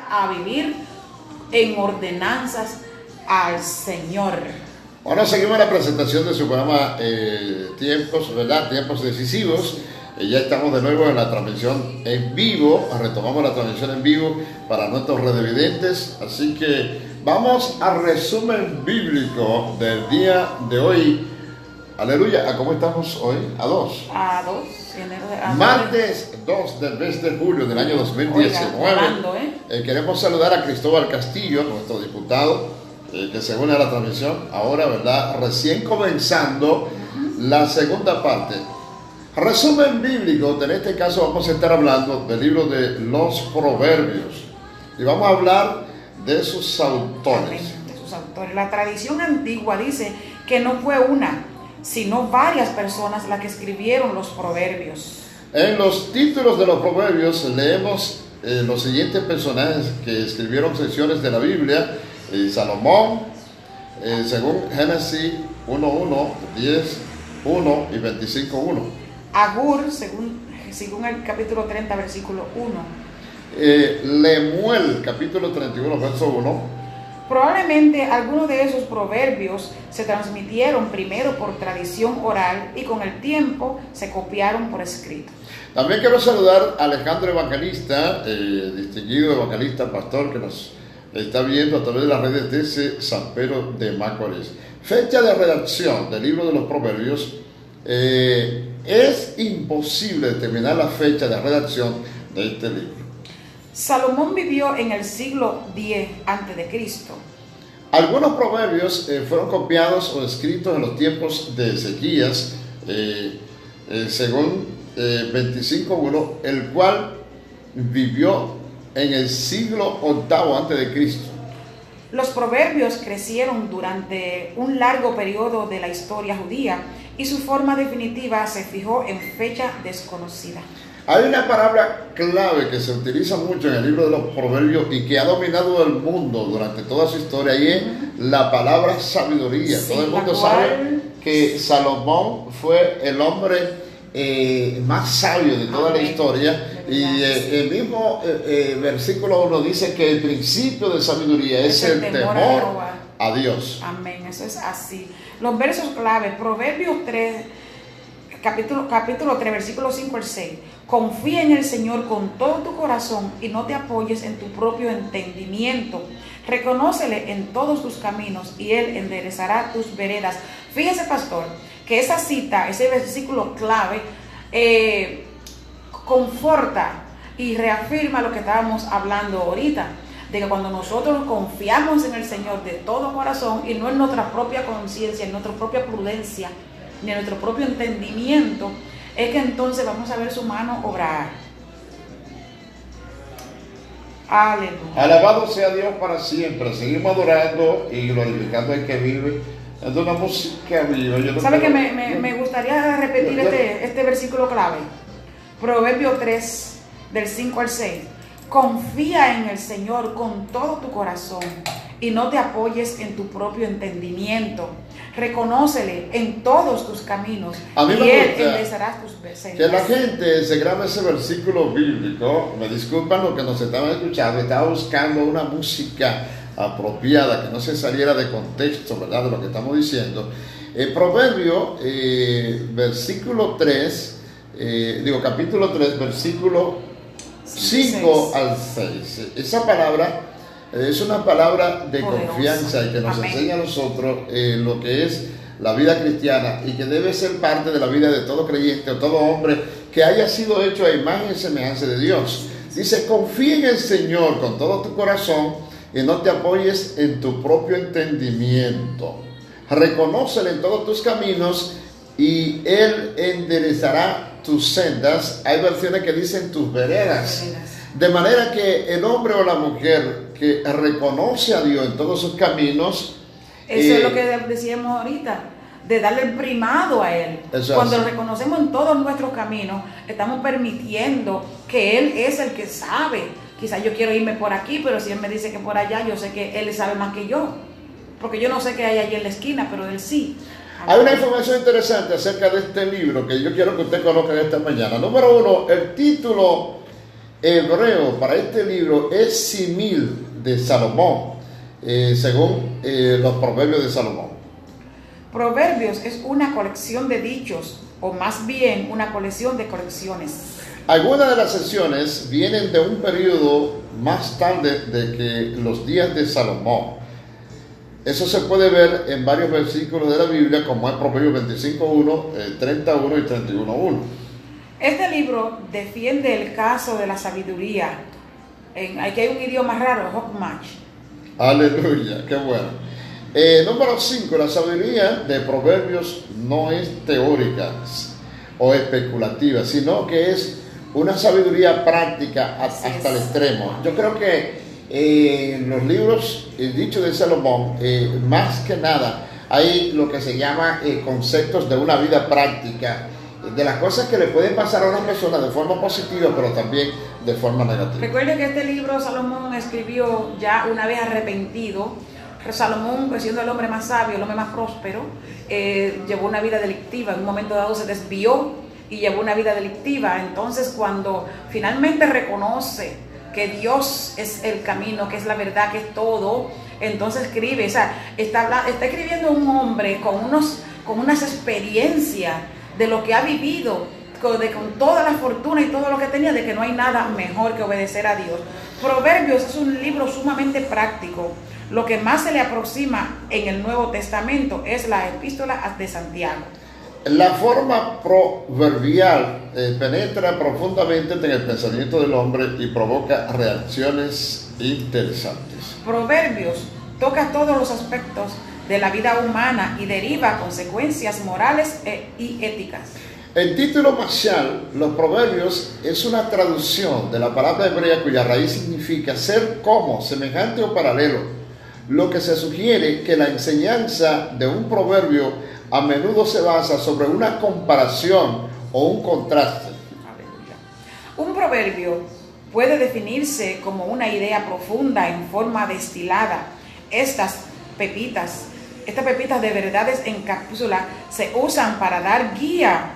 a vivir en ordenanzas al Señor. Bueno, seguimos la presentación de su programa Tiempos, ¿verdad? Tiempos Decisivos. Ya estamos de nuevo en la transmisión en vivo, retomamos la transmisión en vivo para nuestros revidentes, así que vamos al resumen bíblico del día de hoy. Aleluya, ¿a cómo estamos hoy? A 2. A 2. Martes 2 del mes de julio del año 2019. Volando, queremos saludar a Cristóbal Castillo, nuestro diputado, que se une a la transmisión ahora, ¿verdad? Recién comenzando la segunda parte. Resumen bíblico, en este caso vamos a estar hablando del libro de los Proverbios y vamos a hablar de sus autores. De sus autores. La tradición antigua dice que no fue una, sino varias personas las que escribieron los Proverbios. En los títulos de los Proverbios leemos los siguientes personajes que escribieron secciones de la Biblia: Salomón, según Génesis 1:1, 10:1 y 25:1. Agur, según el capítulo 30, versículo 1. Lemuel, capítulo 31, verso 1. Probablemente algunos de esos proverbios se transmitieron primero por tradición oral y con el tiempo se copiaron por escrito. También quiero saludar a Alejandro Evangelista, distinguido evangelista, pastor, que nos está viendo a través de las redes de San Pedro de Macorís. Fecha de redacción del libro de los Proverbios. Es imposible determinar la fecha de redacción de este libro. Salomón vivió en el siglo X a.C. Algunos proverbios fueron copiados o escritos en los tiempos de Ezequías, según 25:1, el cual vivió en el siglo VIII a.C. Los proverbios crecieron durante un largo periodo de la historia judía y su forma definitiva se fijó en fecha desconocida. Hay una palabra clave que se utiliza mucho en el libro de los Proverbios y que ha dominado el mundo durante toda su historia, y es la palabra sabiduría. Sí, todo el mundo sabe que Salomón fue el hombre más sabio de toda la historia. Y el mismo versículo 1 dice que el principio de sabiduría es el temor a Dios. Amén, eso es así. Los versos clave, Proverbios 3, capítulo 3, versículos 5 al 6. Confía en el Señor con todo tu corazón y no te apoyes en tu propio entendimiento. Reconócele en todos tus caminos y Él enderezará tus veredas. Fíjese, pastor, que esa cita, ese versículo clave, conforta y reafirma lo que estábamos hablando ahorita, de que cuando nosotros confiamos en el Señor de todo corazón y no en nuestra propia conciencia, en nuestra propia prudencia, ni en nuestro propio entendimiento, es que entonces vamos a ver su mano obrar. Aleluya. Alabado sea Dios para siempre. Seguimos adorando y glorificando al que vive. Es una música viva. ¿Sabe que me gustaría repetir este versículo clave? Proverbio 3, del 5 al 6. Confía en el Señor con todo tu corazón y no te apoyes en tu propio entendimiento. Reconócele en todos tus caminos y Él enderezará tus veredas. Que la gente se grabe ese versículo bíblico. Me disculpan los que nos estaban escuchando, estaba buscando una música apropiada, que no se saliera de contexto, ¿verdad?, de lo que estamos diciendo. Proverbio, versículo 3, capítulo 3, versículo 5 al 6. Esa palabra es una palabra de poderosa, confianza, y que nos enseña a nosotros lo que es la vida cristiana y que debe ser parte de la vida de todo creyente o todo hombre que haya sido hecho a imagen y semejanza de Dios. Dice: confía en el Señor con todo tu corazón y no te apoyes en tu propio entendimiento. Reconócele en todos tus caminos y Él enderezará tus sendas. Hay versiones que dicen tus veredas. De manera que el hombre o la mujer que reconoce a Dios en todos sus caminos, eso es lo que decíamos ahorita, de darle el primado a Él. Cuando lo reconocemos en todos nuestros caminos, estamos permitiendo que Él es el que sabe. Quizás yo quiero irme por aquí, pero si Él me dice que por allá, yo sé que Él sabe más que yo, porque yo no sé qué hay allí en la esquina, pero Él sí. Hay una información interesante acerca de este libro que yo quiero que usted conozca esta mañana. Número 1, el título hebreo para este libro es símil de Salomón, según los proverbios de Salomón. Proverbios es una colección de dichos, o más bien una colección de colecciones. Algunas de las secciones vienen de un periodo más tarde de que los días de Salomón. Eso se puede ver en varios versículos de la Biblia, como en Proverbios 25.1, 31 y 31.1. Este libro defiende el caso de la sabiduría. Aquí hay un idioma raro, Hokmah. Aleluya, qué bueno. Número 5, la sabiduría de Proverbios no es teórica o especulativa, sino que es una sabiduría práctica hasta el extremo. Yo creo que en los libros dichos de Salomón, más que nada, hay lo que se llama conceptos de una vida práctica, de las cosas que le pueden pasar a una persona de forma positiva, pero también de forma negativa. Recuerde que este libro Salomón escribió ya una vez arrepentido. Salomón, siendo el hombre más sabio, el hombre más próspero, llevó una vida delictiva. En un momento dado se desvió y llevó una vida delictiva. Entonces, cuando finalmente reconoce que Dios es el camino, que es la verdad, que es todo, entonces escribe. O sea, está escribiendo un hombre con unas experiencias de lo que ha vivido, con toda la fortuna y todo lo que tenía, de que no hay nada mejor que obedecer a Dios. Proverbios es un libro sumamente práctico. Lo que más se le aproxima en el Nuevo Testamento es la epístola de Santiago. La forma proverbial penetra profundamente en el pensamiento del hombre y provoca reacciones interesantes. Proverbios toca todos los aspectos de la vida humana y deriva consecuencias morales y éticas. El título Mashal, los proverbios, es una traducción de la palabra hebrea cuya raíz significa ser como, semejante o paralelo. Lo que se sugiere que la enseñanza de un proverbio a menudo se basa sobre una comparación o un contraste. Un proverbio puede definirse como una idea profunda en forma destilada. Estas pepitas de verdades en cápsula se usan para dar guía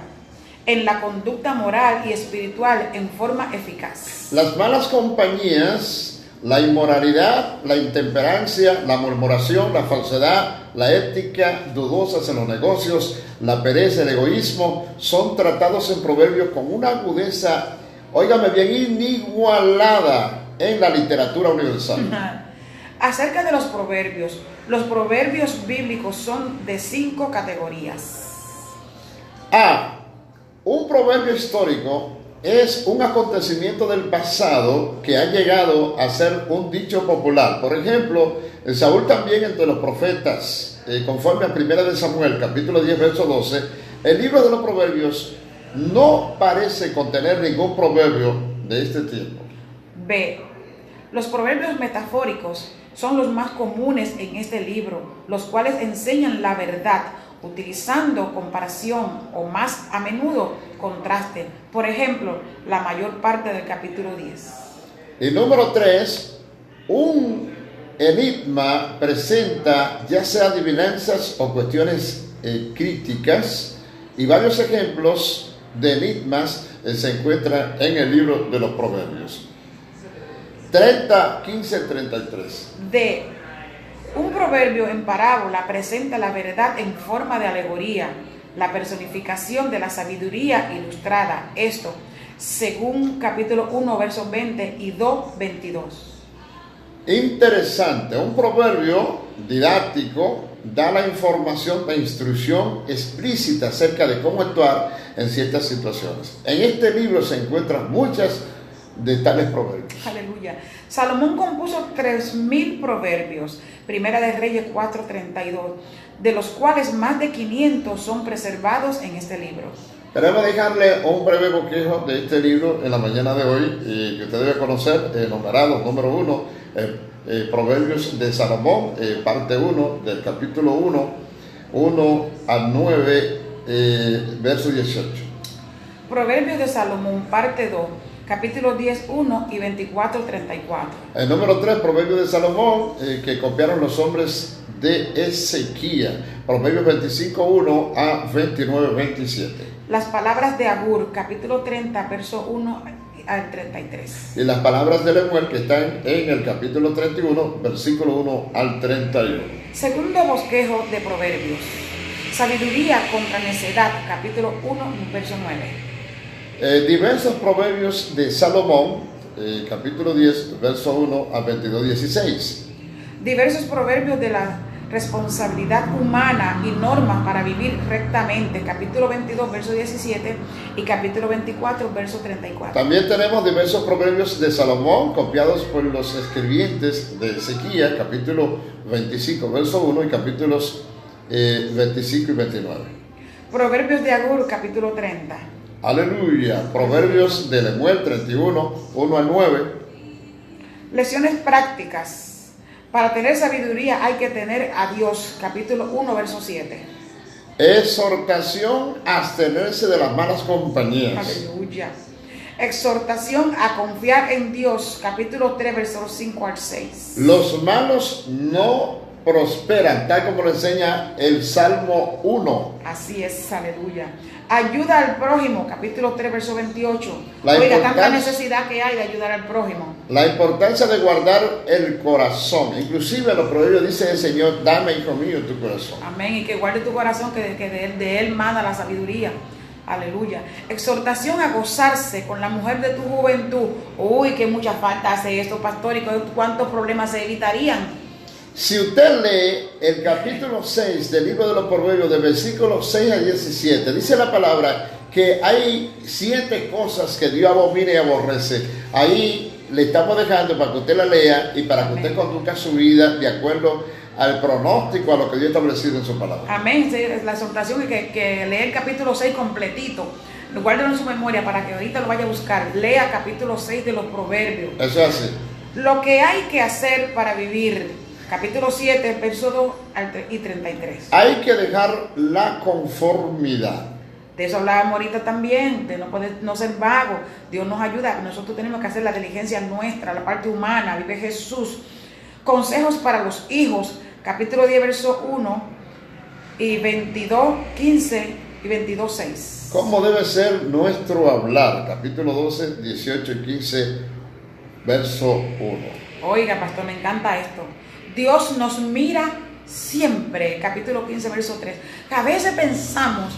en la conducta moral y espiritual en forma eficaz. Las malas compañías, la inmoralidad, la intemperancia, la murmuración, la falsedad, la ética dudosas en los negocios, la pereza, el egoísmo, son tratados en proverbios con una agudeza, óigame bien, inigualada en la literatura universal. Acerca de los proverbios bíblicos son de 5 categorías. A. Un proverbio histórico es un acontecimiento del pasado que ha llegado a ser un dicho popular. Por ejemplo, Saúl también entre los profetas, conforme a 1 de Samuel, capítulo 10, verso 12, el libro de los proverbios no parece contener ningún proverbio de este tiempo. B. Los proverbios metafóricos son los más comunes en este libro, los cuales enseñan la verdad, utilizando comparación o más a menudo contraste. Por ejemplo, la mayor parte del capítulo 10. Y número 3, un enigma presenta ya sea adivinanzas o cuestiones críticas, y varios ejemplos de enigmas se encuentran en el libro de los proverbios. 30, 15, 33. D. Un proverbio en parábola presenta la verdad en forma de alegoría, la personificación de la sabiduría ilustrada. Esto, según capítulo 1, versos 20 y 2, 22. Interesante. Un proverbio didáctico da la información e instrucción explícita acerca de cómo actuar en ciertas situaciones. En este libro se encuentran muchas de tales proverbios. Aleluya. Salomón compuso 3,000 proverbios, Primera de Reyes 4:32, de los cuales más de 500 son preservados en este libro. Queremos dejarle un breve bosquejo de este libro en la mañana de hoy, que usted debe conocer, numerados, número 1, Proverbios de Salomón, parte 1, del capítulo 1 al 9, verso 18. Proverbios de Salomón, parte 2, capítulo 10, 1 y 24, 34. El número 3, Proverbios de Salomón, que copiaron los hombres de Ezequiel, Proverbios 25, 1 a 29, 27. Las palabras de Agur, capítulo 30, verso 1 al 33. Y las palabras de Lemuel que están en el capítulo 31, versículo 1 al 31. Segundo bosquejo de Proverbios. Sabiduría contra necedad, capítulo 1, verso 9. Diversos proverbios de Salomón, capítulo 10, verso 1 a 22, 16. Diversos proverbios de la responsabilidad humana y normas para vivir rectamente, capítulo 22, verso 17 y capítulo 24, verso 34. También tenemos diversos proverbios de Salomón copiados por los escribientes de Ezequiel, capítulo 25, verso 1 y capítulos 25 y 29. Proverbios de Agur, capítulo 30. Aleluya. Proverbios de Lemuel 31, 1 al 9. Lecciones prácticas. Para tener sabiduría hay que tener a Dios, capítulo 1, verso 7. Exhortación a abstenerse de las malas compañías. Aleluya. Exhortación a confiar en Dios, capítulo 3, versos 5 al 6. Los malos no prosperan, tal como lo enseña el Salmo 1. Así es, aleluya. Ayuda al prójimo, capítulo 3, verso 28. Oiga, tanta necesidad que hay de ayudar al prójimo. La importancia de guardar el corazón. Inclusive en los proverbios dice el Señor, dame, hijo mío, tu corazón. Amén, y que guarde tu corazón, que de él mana la sabiduría. Aleluya. Exhortación a gozarse con la mujer de tu juventud. Uy, que mucha falta hace esto, pastor, y cuántos problemas se evitarían. Si usted lee el capítulo 6 del libro de los Proverbios, de versículos 6 a 17, dice la palabra que hay 7 cosas que Dios abomina y aborrece. Ahí le estamos dejando para que usted la lea y para que usted conduzca su vida de acuerdo al pronóstico, a lo que Dios ha establecido en su palabra. Amén. La exhortación es que lea el capítulo 6 completito. Guárdelo en su memoria para que ahorita lo vaya a buscar. Lea capítulo 6 de los Proverbios. Eso es así. Lo que hay que hacer para vivir. Capítulo 7, verso 2 y 33. Hay que dejar la conformidad. De eso hablábamos ahorita también, de no ser vago. Dios nos ayuda, nosotros tenemos que hacer la diligencia nuestra, la parte humana, vive Jesús. Consejos para los hijos, capítulo 10, verso 1 y 22, 15 y 22, 6. ¿Cómo debe ser nuestro hablar? Capítulo 12, 18 y 15, verso 1. Oiga, pastor, me encanta esto. Dios nos mira siempre, capítulo 15, verso 3. A veces pensamos,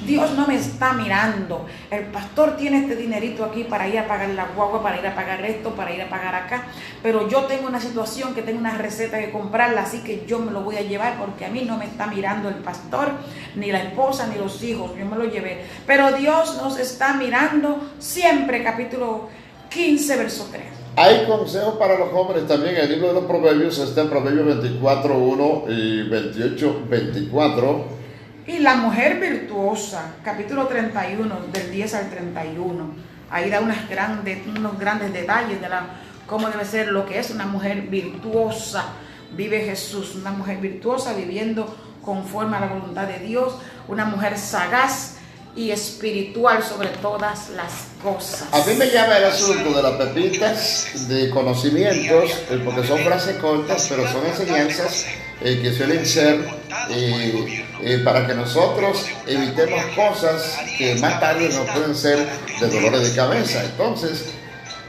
Dios no me está mirando. El pastor tiene este dinerito aquí para ir a pagar la guagua, para ir a pagar esto, para ir a pagar acá. Pero yo tengo una situación que tengo una receta que comprarla, así que yo me lo voy a llevar porque a mí no me está mirando el pastor, ni la esposa, ni los hijos. Yo me lo llevé. Pero Dios nos está mirando siempre, capítulo 15, verso 3. Hay consejos para los hombres también. El libro de los Proverbios está en Proverbios 24, 1 y 28, 24. Y la mujer virtuosa, capítulo 31, del 10 al 31. Ahí da unos grandes detalles de cómo debe ser lo que es una mujer virtuosa. Vive Jesús, una mujer virtuosa viviendo conforme a la voluntad de Dios. Una mujer sagaz y espiritual sobre todas las cosas. A mí me llama el asunto de las pepitas de conocimientos, porque son frases cortas, pero son enseñanzas que suelen ser para que nosotros evitemos cosas que más tarde nos pueden ser de dolores de cabeza. Entonces,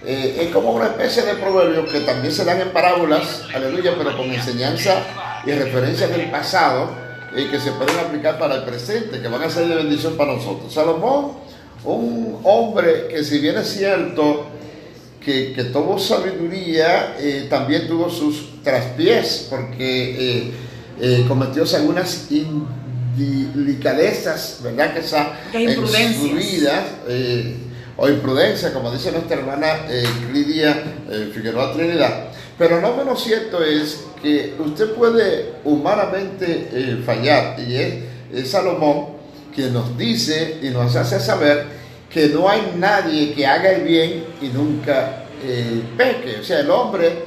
es como una especie de proverbios que también se dan en parábolas, aleluya, pero con enseñanza y referencias del pasado, que se pueden aplicar para el presente, que van a ser de bendición para nosotros. Salomón, un hombre que, si bien es cierto que tuvo sabiduría, también tuvo sus traspiés, porque cometió algunas indelicadezas, ¿verdad? En su vida, o imprudencia, como dice nuestra hermana Lidia Figueroa Trinidad. Pero no menos cierto es que usted puede humanamente fallar, y es Salomón quien nos dice y nos hace saber que no hay nadie que haga el bien y nunca peque. O sea, el hombre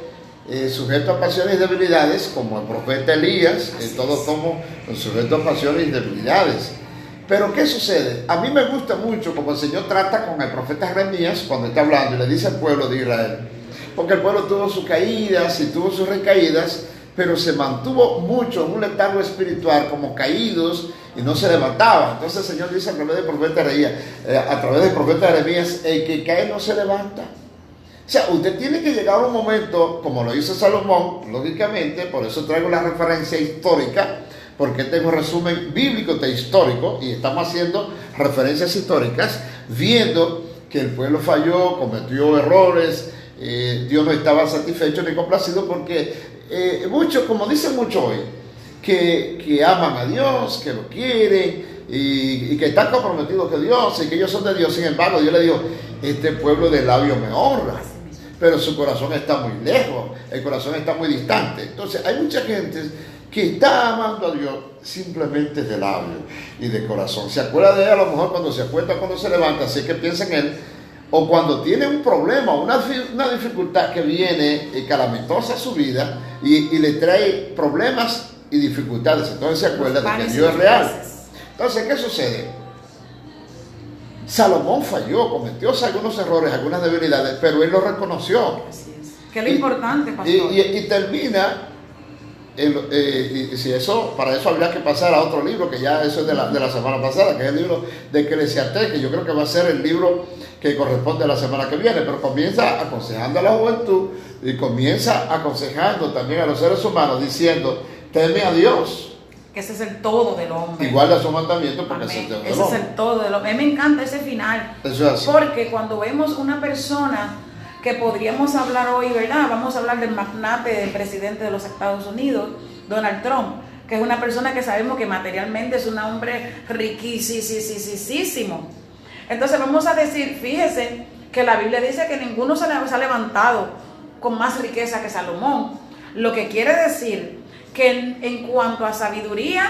sujeto a pasiones y debilidades, como el profeta Elías, todos somos sujetos a pasiones y debilidades. Pero ¿qué sucede? A mí me gusta mucho como el Señor trata con el profeta Jeremías cuando está hablando y le dice al pueblo de Israel, porque el pueblo tuvo sus caídas y tuvo sus recaídas, pero se mantuvo mucho en un letargo espiritual, como caídos, y no se levantaba. Entonces el Señor dice a través del profeta Jeremías, el que cae no se levanta. O sea, usted tiene que llegar a un momento, como lo hizo Salomón, lógicamente, por eso traigo la referencia histórica, porque tengo un resumen bíblico de histórico, y estamos haciendo referencias históricas, viendo que el pueblo falló, cometió errores, Dios no estaba satisfecho ni complacido, porque muchos, como dicen muchos hoy, que aman a Dios, que lo quieren, y que están comprometidos con Dios, y que ellos son de Dios. Sin embargo, Dios le dijo, este pueblo de labio me honra, pero su corazón está muy lejos, el corazón está muy distante. Entonces hay mucha gente que está amando a Dios simplemente de labio y de corazón. Se acuerda de él a lo mejor cuando se acuesta, cuando se levanta, así que piensa en él, o cuando tiene un problema, una dificultad que viene calamitosa a su vida y le trae problemas y dificultades. Entonces se acuerda de que Dios es real. Entonces, ¿qué sucede? Salomón falló, cometió algunos errores, algunas debilidades, pero él lo reconoció. Así es. Que es lo importante, pastor. Y termina, y si eso, para eso habría que pasar a otro libro, que ya eso es de la semana pasada, que es el libro de Eclesiastés, que yo creo que va a ser el libro que corresponde a la semana que viene, pero comienza aconsejando a la juventud y comienza aconsejando también a los seres humanos, diciendo, teme a Dios. Ese es el todo del hombre. Y guarda su mandamiento, porque Amén. ese Ese es el todo del hombre. A mí me encanta ese final. Eso es así. Porque cuando vemos una persona que podríamos hablar hoy, ¿verdad? Vamos a hablar del magnate, del presidente de los Estados Unidos, Donald Trump, que es una persona que sabemos que materialmente es un hombre riquísimo. Entonces vamos a decir, fíjese que la Biblia dice que ninguno se ha levantado con más riqueza que Salomón. Lo que quiere decir que en cuanto a sabiduría,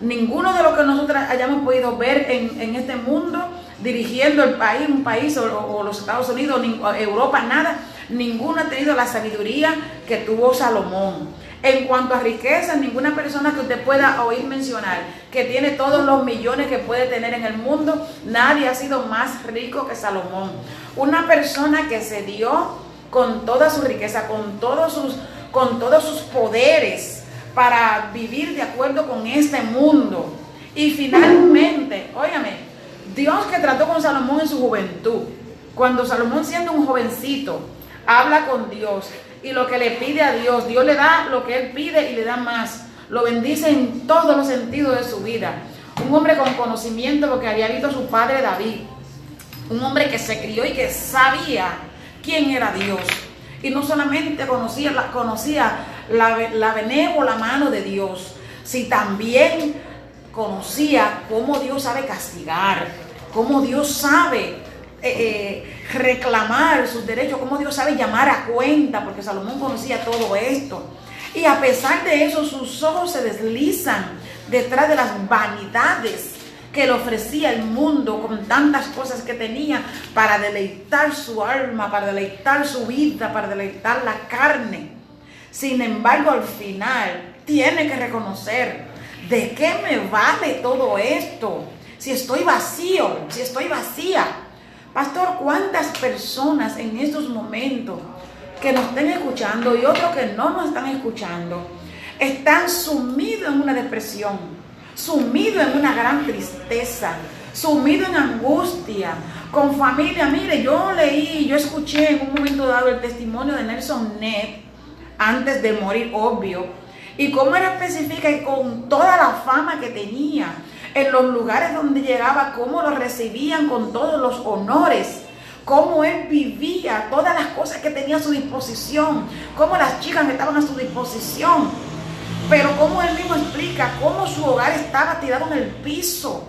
ninguno de los que nosotros hayamos podido ver en este mundo, dirigiendo el país, un país o los Estados Unidos, Europa, nada, ninguno ha tenido la sabiduría que tuvo Salomón. En cuanto a riqueza, ninguna persona que usted pueda oír mencionar que tiene todos los millones que puede tener en el mundo, nadie ha sido más rico que Salomón. Una persona que se dio con toda su riqueza, con todos sus poderes, para vivir de acuerdo con este mundo. Y finalmente, óigame, Dios que trató con Salomón en su juventud, cuando Salomón siendo un jovencito, habla con Dios, y lo que le pide a Dios, Dios le da lo que él pide y le da más, lo bendice en todos los sentidos de su vida. Un hombre con conocimiento, lo que había visto su padre David, un hombre que se crió y que sabía quién era Dios. Y no solamente conocía la benévola mano de Dios, sino también conocía cómo Dios sabe castigar, cómo Dios sabe reclamar sus derechos, cómo Dios sabe llamar a cuenta, porque Salomón conocía todo esto. Y a pesar de eso, sus ojos se deslizan detrás de las vanidades que le ofrecía el mundo, con tantas cosas que tenía para deleitar su alma, para deleitar su vida, para deleitar la carne. Sin embargo, al final tiene que reconocer, ¿de qué me vale todo esto? Si estoy vacío, si estoy vacía. Pastor, ¿cuántas personas en estos momentos que nos estén escuchando y otros que no nos están escuchando están sumidos en una depresión, sumido en una gran tristeza, sumido en angustia, con familia? Mire, yo escuché en un momento dado el testimonio de Nelson Ned antes de morir, obvio, y cómo era específica y con toda la fama que tenía, en los lugares donde llegaba, cómo lo recibían con todos los honores, cómo él vivía, todas las cosas que tenía a su disposición, cómo las chicas estaban a su disposición. Pero como él mismo explica, cómo su hogar estaba tirado en el piso,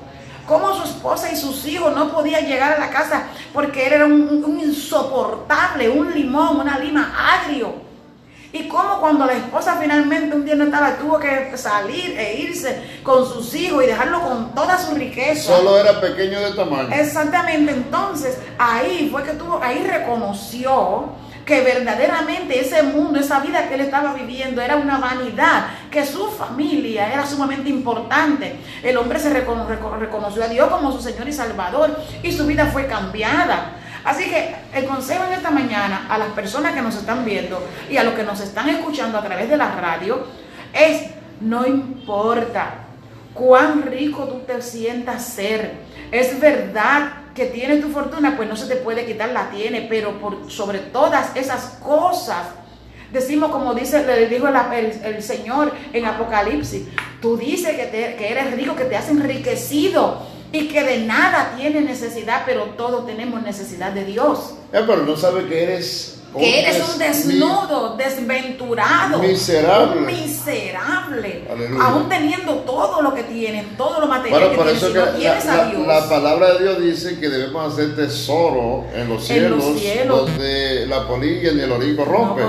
cómo su esposa y sus hijos no podían llegar a la casa porque él era un insoportable, un limón, una lima agrio. Y cómo cuando la esposa finalmente un día no estaba, tuvo que salir e irse con sus hijos y dejarlo con toda su riqueza. Solo era pequeño de tamaño. Exactamente. Entonces ahí reconoció que verdaderamente ese mundo, esa vida que él estaba viviendo era una vanidad, que su familia era sumamente importante. El hombre se reconoció a Dios como su Señor y Salvador y su vida fue cambiada. Así que el consejo en esta mañana a las personas que nos están viendo y a los que nos están escuchando a través de la radio es: no importa cuán rico tú te sientas ser. Es verdad que tienes tu fortuna, pues no se te puede quitar, la tiene, pero sobre todas esas cosas, decimos como le dijo el Señor en Apocalipsis, tú dices que eres rico, que te has enriquecido y que de nada tienes necesidad, pero todos tenemos necesidad de Dios. Pero no sabe que eres un desnudo, desventurado, miserable. un miserable. Aleluya. Aún teniendo todo lo que tienes, todo lo material que tienes, si no tienes a Dios. La palabra de Dios dice que debemos hacer tesoro en los cielos, donde la polilla ni el orico rompen.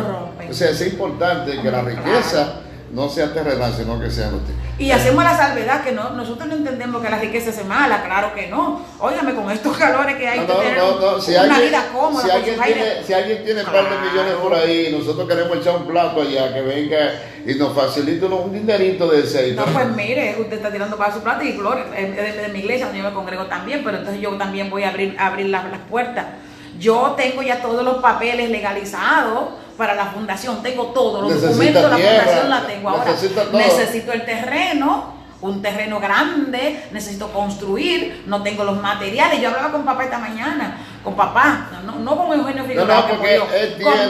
O sea, es importante que la riqueza no sea terrenal, sino que sea nuestra. Y hacemos la salvedad que nosotros no entendemos que la riqueza es mala, claro que no. Óigame, con estos calores que hay, una vida cómoda. Si alguien tiene un par de millones por ahí, nosotros queremos echar un plato allá, que venga y nos facilite un dinerito de ese. No, pues mire, usted está tirando para su plato y gloria, de mi iglesia, donde yo me congrego también, pero entonces yo también voy a abrir las puertas. Yo tengo ya todos los papeles legalizados para la fundación, tengo todos los documentos de la fundación, la tengo ahora. Necesito el terreno, un terreno grande, necesito construir, no tengo los materiales. Yo hablaba con papá esta mañana, con papá, no con Eugenio Figueroa, con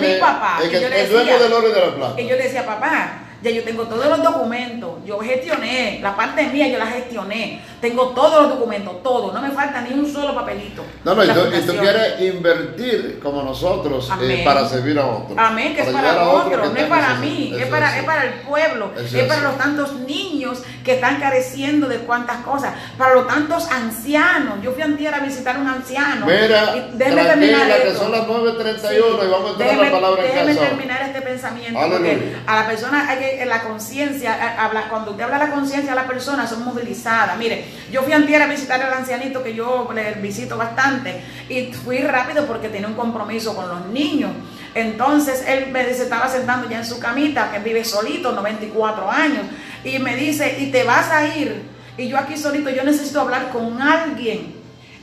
mi papá. El dueño del oro y de la plata. Y yo le decía, papá, ya yo tengo todos los documentos, yo gestioné, la parte mía yo la gestioné, tengo todos los documentos, todo, no me falta ni un solo papelito. Y tú quieres invertir como nosotros para servir a otros. Amén, que es para otros, no es para mí, es para el pueblo, es para los tantos niños que están careciendo de cuantas cosas, para los tantos ancianos. Yo fui antier a visitar a un anciano. Mira, tranquila, que son las 9:31 y vamos a entrar a la palabra en casa. Déjeme terminar este pensamiento, porque a la persona hay que, la conciencia, cuando usted habla de la conciencia a la persona, son movilizadas. Mire, yo fui antier a visitar al ancianito que yo le visito bastante y fui rápido porque tenía un compromiso con los niños. Entonces él se estaba sentando ya en su camita, que vive solito, 94 años, y me dice, y te vas a ir, y yo aquí solito, yo necesito hablar con alguien.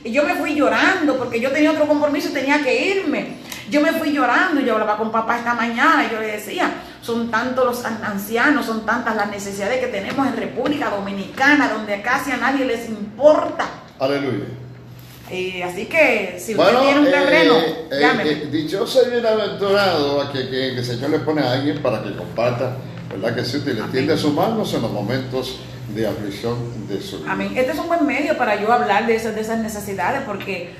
Y yo me fui llorando porque yo tenía otro compromiso y tenía que irme. Yo me fui llorando y yo hablaba con papá esta mañana y yo le decía, son tantos los ancianos, son tantas las necesidades que tenemos en República Dominicana, donde casi a nadie les importa. Aleluya. Así que si usted tiene un terreno, llámeme. Dichoso y bienaventurado a que el Señor le pone a alguien para que comparta, ¿verdad? Que si usted le tiende sus manos en los momentos de aflicción de su vida. Amén. Este es un buen medio para yo hablar de esas necesidades, porque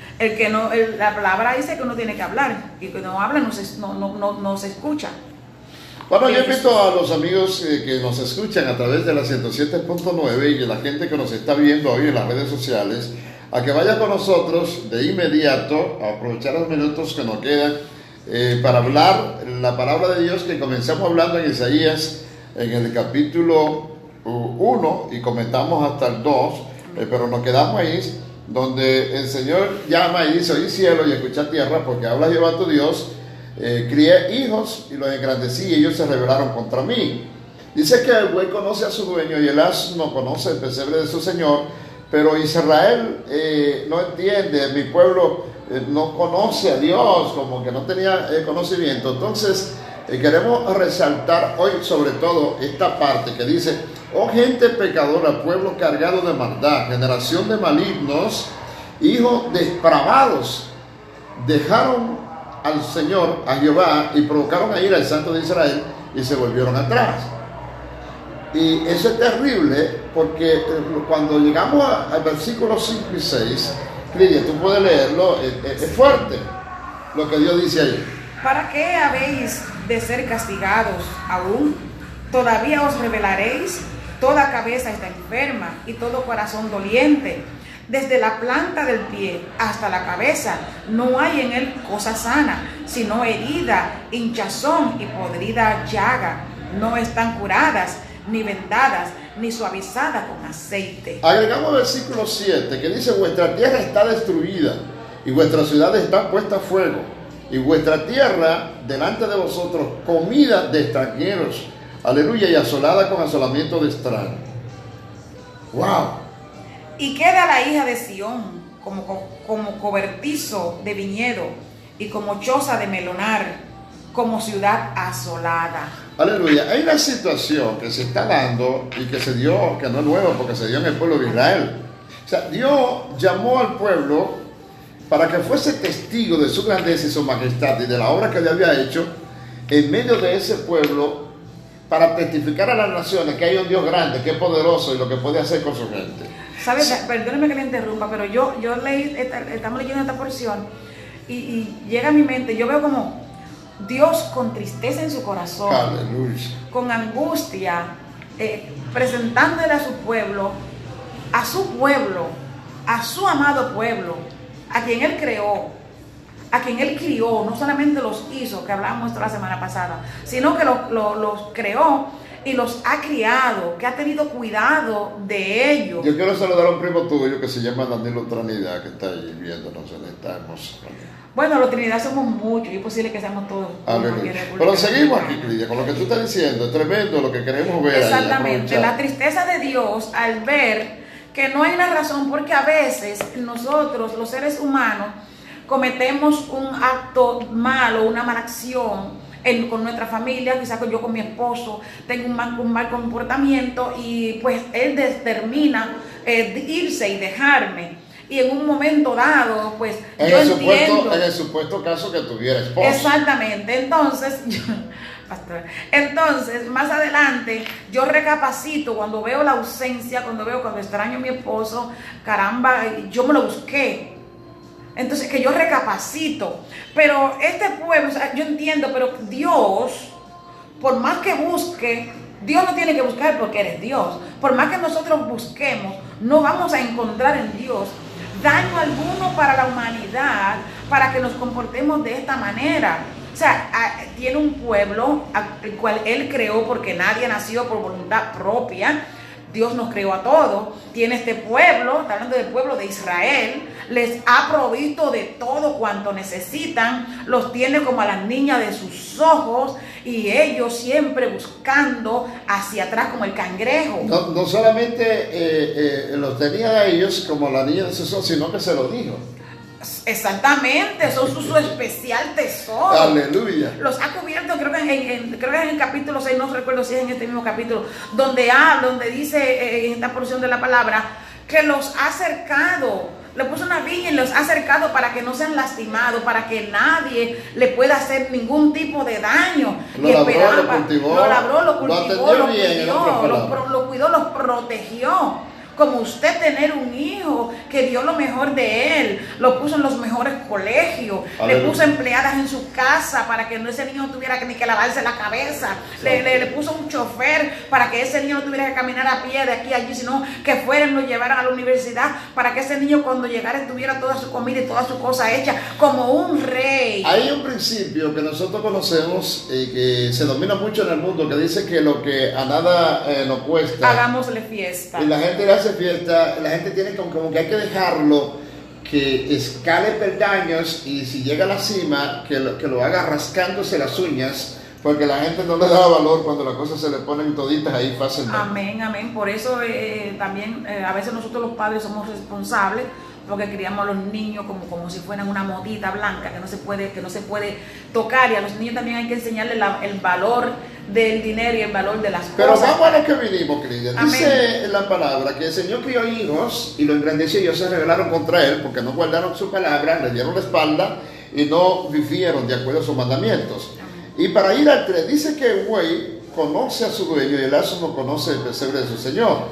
la palabra dice que uno tiene que hablar, y que no habla no se escucha. Bueno, yo invito a los amigos que nos escuchan a través de la 107.9 y a la gente que nos está viendo hoy en las redes sociales, a que vaya con nosotros de inmediato, a aprovechar los minutos que nos quedan para hablar la palabra de Dios, que comenzamos hablando en Isaías en el capítulo 1 y comentamos hasta el 2, pero nos quedamos ahí donde el Señor llama y dice: oí cielo y escucha tierra, porque habla Jehová tu Dios, crié hijos y los engrandecí y ellos se rebelaron contra mí. Dice que el buey conoce a su dueño y el asno conoce el pesebre de su señor, pero Israel no entiende, mi pueblo no conoce a Dios, como que no tenía conocimiento. Entonces queremos resaltar hoy sobre todo esta parte que dice: oh gente pecadora, pueblo cargado de maldad, generación de malignos, hijos depravados, dejaron al Señor, a Jehová, y provocaron a ir al Santo de Israel y se volvieron atrás. Y eso es terrible, porque cuando llegamos al versículo 5 y 6, Lidia, tú puedes leerlo, es fuerte lo que Dios dice ahí. ¿Para qué habéis de ser castigados aún? ¿Todavía os rebelaréis? Toda cabeza está enferma y todo corazón doliente. Desde la planta del pie hasta la cabeza no hay en él cosa sana, sino herida, hinchazón y podrida llaga. No están curadas, ni vendadas, ni suavizadas con aceite. Agregamos el versículo 7 que dice: vuestra tierra está destruida y vuestras ciudades están puestas a fuego, y vuestra tierra delante de vosotros comida de extranjeros, aleluya, y asolada con asolamiento de extraños. ¡Wow! Y queda la hija de Sión como cobertizo de viñedo y como choza de melonar. como ciudad asolada. Aleluya. Hay una situación que se está dando y que se dio, que no es nueva, porque se dio en el pueblo de Israel. O sea, Dios llamó al pueblo para que fuese testigo de su grandeza y su majestad y de la obra que le había hecho en medio de ese pueblo, para testificar a las naciones que hay un Dios grande, que es poderoso y lo que puede hacer con su gente. ¿Sabes? Sí. Perdóneme que le interrumpa, pero yo leí, estamos leyendo esta porción y llega a mi mente, yo veo como Dios con tristeza en su corazón, Aleluya, con angustia, presentándole a su pueblo, a su amado pueblo, a quien Él creó, a quien Él crió, no solamente los hizo, que hablamos esto la semana pasada, sino que los creó y los ha criado, que ha tenido cuidado de ellos. Yo quiero saludar a un primo tuyo que se llama Danilo Trinidad, que está ahí viéndonos en esta hermosa. Bueno, los Trinidad somos muchos y es posible que seamos todos. Pero seguimos aquí, Lidia, con lo que tú estás diciendo, es tremendo lo que queremos ver. Exactamente, la tristeza de Dios al ver que no hay una razón, porque a veces nosotros, los seres humanos, cometemos un acto malo, una mala acción con nuestra familia, quizás yo con mi esposo tengo un mal comportamiento y pues él determina irse y dejarme. Y en un momento dado, pues en el supuesto caso que tuviera esposo. Exactamente, entonces más adelante yo recapacito cuando veo la ausencia, cuando extraño a mi esposo, caramba, yo me lo busqué. Entonces que yo recapacito, pero este pueblo, o sea, yo entiendo, pero Dios, por más que busque, Dios no tiene que buscar porque eres Dios. Por más que nosotros busquemos, no vamos a encontrar en Dios daño alguno para la humanidad, para que nos comportemos de esta manera. O sea, tiene un pueblo al cual Él creó, porque nadie nació por voluntad propia. Dios nos creó a todos. Tiene este pueblo, está hablando del pueblo de Israel, les ha provisto de todo cuanto necesitan, los tiene como a las niñas de sus ojos, y ellos siempre buscando hacia atrás como el cangrejo. No solamente los tenía a ellos como la niña de sus ojos, sino que se lo dijo. Exactamente, son su especial tesoro. Aleluya. Los ha cubierto, creo que en el capítulo 6, no recuerdo si es en este mismo capítulo, donde dice en esta porción de la palabra, que los ha cercado, le puso una viña y los ha cercado para que no sean lastimados, para que nadie le pueda hacer ningún tipo de daño. Lo labró, lo cultivó, lo cuidó, los protegió. Como usted tener un hijo que dio lo mejor de él, lo puso en los mejores colegios, le puso empleadas en su casa para que ese niño no tuviera ni que lavarse la cabeza, le puso un chofer para que ese niño no tuviera que caminar a pie de aquí a allí, sino que fueran, lo llevaran a la universidad, para que ese niño cuando llegara tuviera toda su comida y toda su cosa hecha como un rey. Hay un principio que nosotros conocemos y que se domina mucho en el mundo, que dice que lo que a nada nos cuesta, hagámosle fiesta. Y la gente le hace fiesta, la gente tiene como que hay que dejarlo que escale peldaños, y si llega a la cima, que lo haga rascándose las uñas, porque la gente no le da valor cuando las cosas se le ponen toditas ahí fácilmente. Amén, amén. Por eso también a veces nosotros los padres somos responsables, porque criamos a los niños como si fueran una motita blanca que no se puede tocar, y a los niños también hay que enseñarles el valor del dinero y el valor de las cosas. Pero vamos a lo que vinimos, querida. Dice en la palabra que el Señor crió hijos y lo engrandeció, y ellos se rebelaron contra Él porque no guardaron su palabra, le dieron la espalda y no vivieron de acuerdo a sus mandamientos. Amén. Y para ir al 3, dice que el buey conoce a su dueño y el asno no conoce el pesebre de su Señor.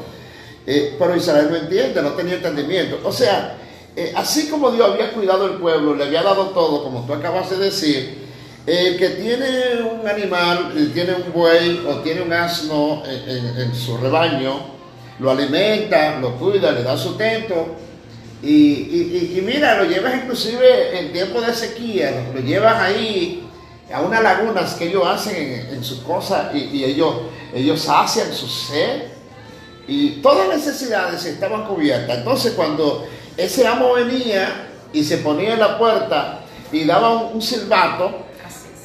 Pero Israel no entiende, no tenía entendimiento. O sea, así como Dios había cuidado el pueblo, le había dado todo, como tú acabas de decir, el que tiene un animal, tiene un buey o tiene un asno en su rebaño, lo alimenta, lo cuida, le da sustento, y mira, lo llevas inclusive en tiempo de sequía, lo llevas ahí a unas lagunas que ellos hacen en sus cosas, y ellos sacian su sed, y todas las necesidades estaban cubiertas. Entonces cuando ese amo venía y se ponía en la puerta y daba un silbato,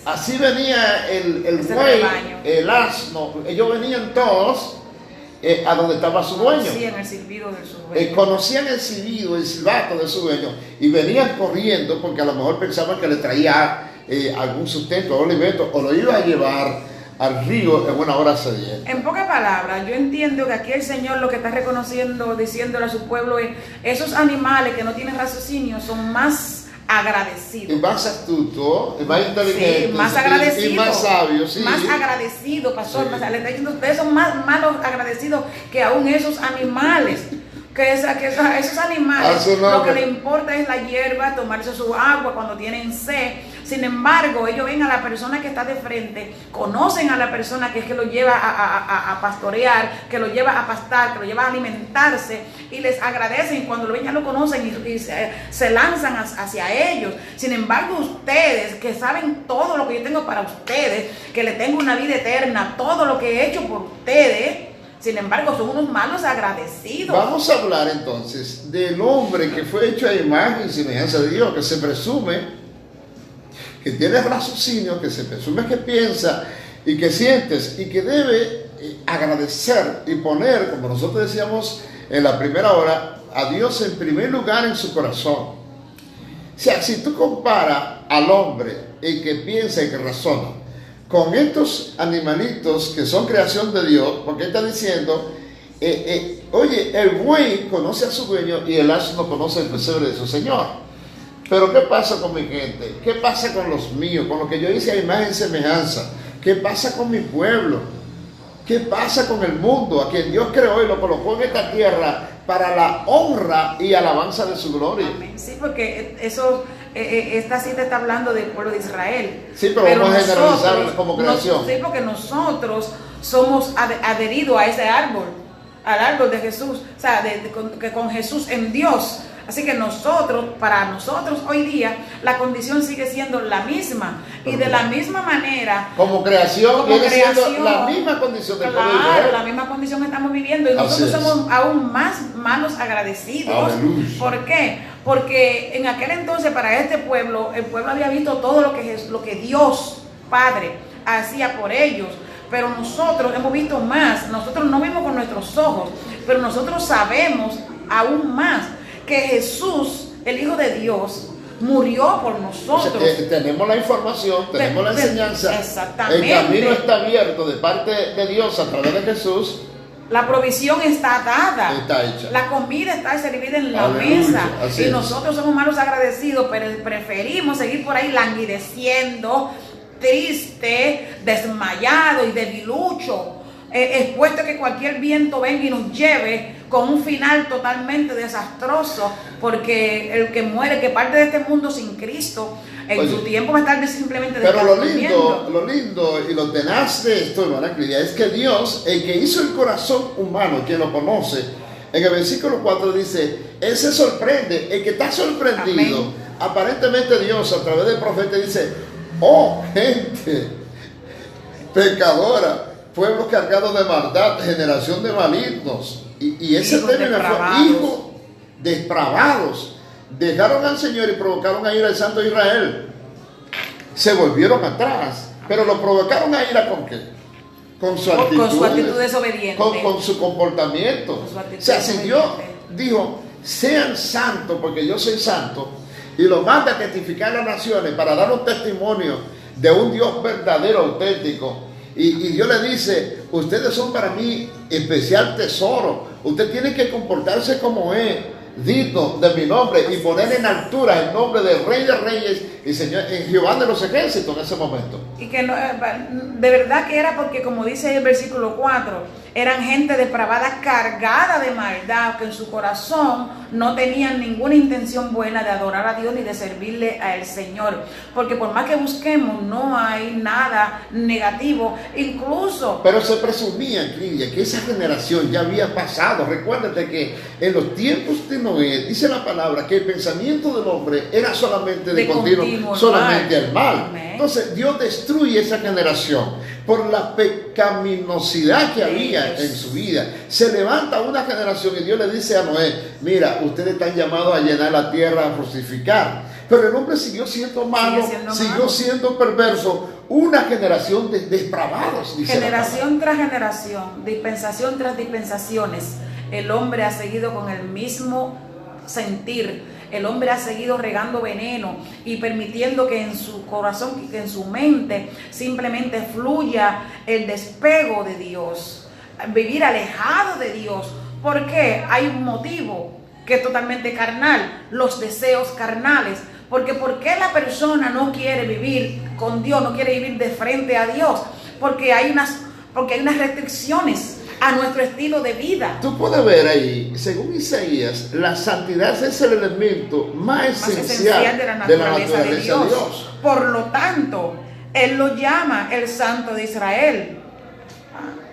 así venía el buey, el asno, ellos venían todos a donde estaba su dueño. Conocían el silbido de su dueño. Conocían el silbato de su dueño, y venían corriendo porque a lo mejor pensaban que le traía algún sustento, algún alimento, o lo iba a llevar al río en una hora sedienta. En pocas palabras, yo entiendo que aquí el Señor lo que está reconociendo, diciéndole a su pueblo es, esos animales que no tienen raciocinio son más agradecidos. Y más astuto, y más inteligente, sí, más agradecido, y más sabio, sí. Más agradecido, pastor. Sí. Le está diciendo, ustedes son más malos agradecidos que aún esos animales. Que esos animales lo que les importa es la hierba, tomarse su agua cuando tienen sed. Sin embargo, ellos ven a la persona que está de frente, conocen a la persona que es que lo lleva a pastorear, que lo lleva a pastar, que lo lleva a alimentarse, y les agradecen. Cuando lo ven ya lo conocen y se lanzan hacia ellos. Sin embargo, ustedes que saben todo lo que yo tengo para ustedes, que le tengo una vida eterna, todo lo que he hecho por ustedes, sin embargo, son unos malos agradecidos. Vamos a hablar entonces del hombre que fue hecho a imagen y semejanza de Dios, que se presume que tiene raciocinio, que se presume que piensa y que sientes y que debe agradecer y poner, como nosotros decíamos en la primera hora, a Dios en primer lugar en su corazón. O sea, si tú comparas al hombre el que piensa y que razona con estos animalitos que son creación de Dios, porque él está diciendo, oye, el buey conoce a su dueño y el asno conoce el pesebre de su señor. Pero ¿qué pasa con mi gente? ¿Qué pasa con los míos? Con lo que yo hice a imagen y semejanza. ¿Qué pasa con mi pueblo? ¿Qué pasa con el mundo? A quien Dios creó y lo colocó en esta tierra para la honra y alabanza de su gloria. Amén. Sí, porque eso, esta cita está hablando del pueblo de Israel. Sí, pero vamos a generalizar como creación. Sí, porque nosotros somos adheridos a ese árbol, al árbol de Jesús, o sea, con Jesús en Dios. Así que para nosotros hoy día, la condición sigue siendo la misma. Y de la misma manera, como creación, viene siendo la misma condición del pueblo de Israel. Claro, la misma condición que estamos viviendo. Y nosotros somos aún más malos agradecidos. Aleluya. ¿Por qué? Porque en aquel entonces, para este pueblo, el pueblo había visto todo lo que Dios Padre hacía por ellos. Pero nosotros hemos visto más. Nosotros no vimos con nuestros ojos, pero nosotros sabemos aún más que Jesús, el Hijo de Dios, murió por nosotros. O sea, tenemos la información, tenemos la enseñanza. Exactamente. El camino está abierto de parte de Dios a través de Jesús. La provisión está dada. Está hecha. La comida está servida en la Aleluya, mesa. así Y es. nosotros somos malos agradecidos, pero preferimos seguir por ahí languideciendo, triste, desmayado y debilucho, expuesto a que cualquier viento venga y nos lleve con un final totalmente desastroso, porque el que muere, que parte de este mundo sin Cristo, en su tiempo va a estar simplemente pero lo lindo y lo tenaz de esto, hermana Clidia, es que Dios, el que hizo el corazón humano, quien lo conoce, en el versículo 4 dice, él se sorprende, el que está sorprendido. Amén. Aparentemente Dios a través del profeta dice, oh gente pecadora, pueblo cargado de maldad, generación de malignos. Y ese término fue hijos depravados. Dejaron al Señor y provocaron a ira al Santo de Israel. Se volvieron atrás, pero lo provocaron a ira ¿con qué? Con su actitud desobediente. Con su comportamiento. O sea, si Dios dijo, sean santos porque yo soy santo, y lo manda a testificar a las naciones para dar un testimonio de un Dios verdadero, auténtico, y Dios le dice, ustedes son para mí especial tesoro, usted tiene que comportarse como es, digno de mi nombre, y poner en altura el nombre del Rey de Reyes y Señor, Jehová de los ejércitos en ese momento. Y que no, de verdad que era porque, como dice el versículo 4, eran gente depravada, cargada de maldad, que en su corazón no tenían ninguna intención buena de adorar a Dios ni de servirle al Señor. Porque por más que busquemos, no hay nada negativo, incluso. Pero se presumía, Clidia, que esa generación ya había pasado. Recuérdate que en los tiempos de Noé, dice la palabra, que el pensamiento del hombre era solamente de continuo, solamente el mal. Amén. Entonces Dios destruye esa generación por la pecaminosidad que había en su vida. Se levanta una generación y Dios le dice a Noé, mira, ustedes están llamados a llenar la tierra, a fructificar. Pero el hombre siguió siendo malo, siguió siendo perverso. Una generación de depravados. Generación tras generación, dispensación tras dispensaciones, el hombre ha seguido con el mismo sentir, el hombre ha seguido regando veneno y permitiendo que en su corazón, que en su mente simplemente fluya el despego de Dios, vivir alejado de Dios. ¿Por qué? Hay un motivo que es totalmente carnal, los deseos carnales. Porque ¿por qué la persona no quiere vivir con Dios, no quiere vivir de frente a Dios? Porque hay unas restricciones a nuestro estilo de vida. Tú puedes ver ahí, según Isaías, la santidad es el elemento más esencial de la naturaleza de Dios. Por lo tanto, Él lo llama el Santo de Israel.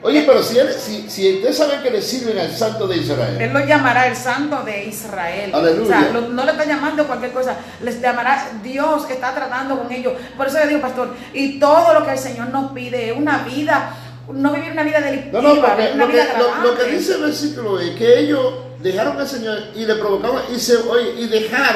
Oye, pero si ustedes saben que le sirven al Santo de Israel, Él lo llamará el Santo de Israel. Aleluya. O sea, no le está llamando cualquier cosa, les llamará, Dios está tratando con ellos. Por eso le digo, pastor, y todo lo que el Señor nos pide es una vida, no vivir una vida delictiva, porque una vida lo que dice el versículo es que ellos dejaron al Señor y le provocaron,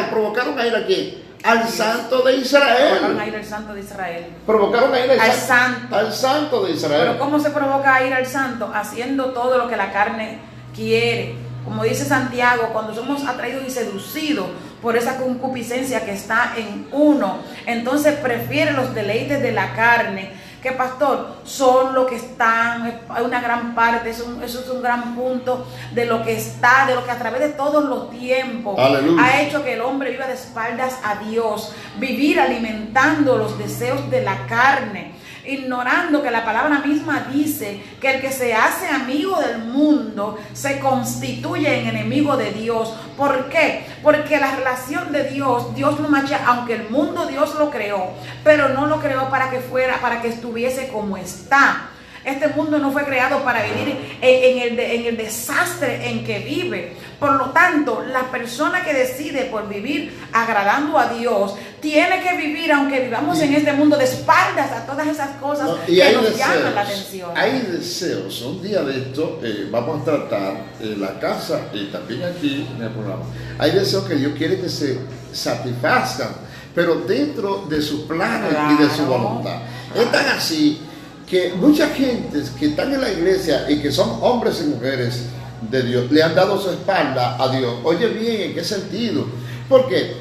provocaron a ir aquí al Santo de Israel. Provocaron a ir al Santo de Israel. Provocaron a ir al Santo de Israel. Pero ¿cómo se provoca a ir al Santo? Haciendo todo lo que la carne quiere. Como dice Santiago, cuando somos atraídos y seducidos por esa concupiscencia que está en uno, entonces prefiere los deleites de la carne, que pastor, son lo que están, hay una gran parte, eso es un gran punto de lo que está, de lo que a través de todos los tiempos ha hecho que el hombre viva de espaldas a Dios, vivir alimentando los deseos de la carne, ignorando que la palabra misma dice que el que se hace amigo del mundo se constituye en enemigo de Dios. ¿Por qué? Porque la relación de Dios lo macha, aunque el mundo Dios lo creó, pero no lo creó para que estuviese como está. Este mundo no fue creado para vivir en el desastre en que vive. Por lo tanto, la persona que decide por vivir agradando a Dios tiene que vivir, aunque vivamos en este mundo, de espaldas a todas esas cosas que nos llaman la atención. Hay deseos. Un día de esto vamos a tratar en la casa y también aquí en el programa. Hay deseos que Dios quiere que se satisfazcan, pero dentro de sus planes y de su voluntad. Es tan así que mucha gente que están en la iglesia y que son hombres y mujeres de Dios, le han dado su espalda a Dios. Oye bien, ¿en qué sentido? Porque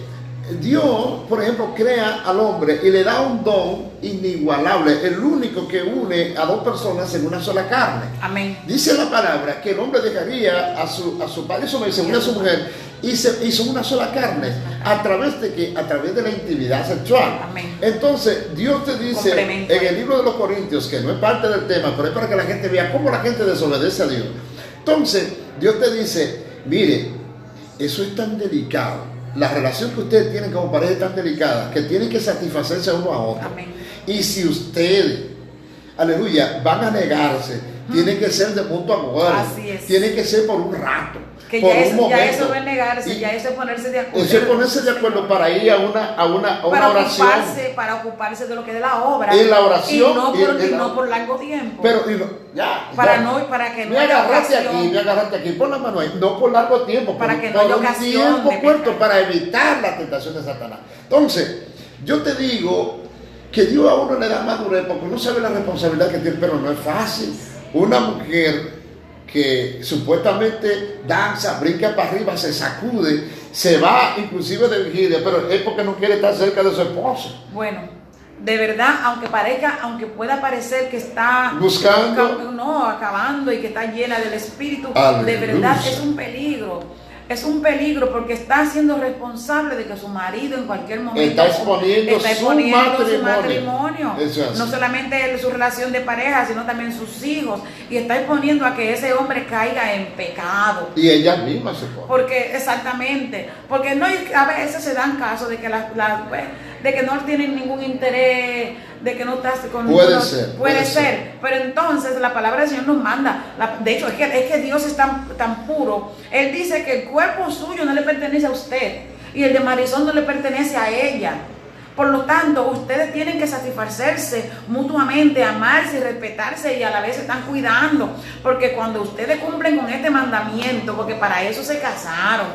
Dios, por ejemplo, crea al hombre y le da un don inigualable, el único que une a dos personas en una sola carne. Amén. Dice la palabra que el hombre dejaría a su padre y su madre, se une a su mujer y son una sola carne. ¿A través de qué? A través de la intimidad sexual. Amén. Entonces, Dios te dice en el libro de los Corintios, que no es parte del tema, pero es para que la gente vea cómo la gente desobedece a Dios. Entonces, Dios te dice, mire, eso es tan delicado. La relación que ustedes tienen como pareja es tan delicada que tienen que satisfacerse uno a otro. Amén. Y si ustedes, aleluya, van a negarse, tiene que ser de mutuo acuerdo. Así es. Tiene que ser por un rato. Que por ya, un momento. Ya eso no es negarse, ya eso es ponerse de acuerdo. Eso es ponerse de acuerdo para ir a una oración. Para ocuparse de lo que es de la obra. En la oración. Y no por largo tiempo. Pero para que no haya ocasión. Me agarraste aquí, pon la mano ahí. No por largo tiempo. Para que no haya ocasión. Tiempo corto para evitar la tentación de Satanás. Entonces, yo te digo que Dios a uno le da madurez porque uno sabe la responsabilidad que tiene, pero no es fácil. Una mujer que supuestamente danza, brinca para arriba, se sacude, se va inclusive de vigilia, pero es porque no quiere estar cerca de su esposo. Bueno, de verdad, aunque pueda parecer que está acabando y que está llena del Espíritu, Aleluya. De verdad es un peligro. Es un peligro porque está siendo responsable de que su marido en cualquier momento está exponiendo su matrimonio. No solamente su relación de pareja, sino también sus hijos. Y está exponiendo a que ese hombre caiga en pecado. Y ella misma se pone. Porque a veces se dan casos de que de que no tienen ningún interés, de que no estás con... Puede ser. Pero entonces la palabra del Señor nos manda, de hecho es que Dios es tan puro. Él dice que el cuerpo suyo no le pertenece a usted y el de Marisol no le pertenece a ella. Por lo tanto, ustedes tienen que satisfacerse mutuamente, amarse y respetarse, y a la vez se están cuidando, porque cuando ustedes cumplen con este mandamiento, porque para eso se casaron,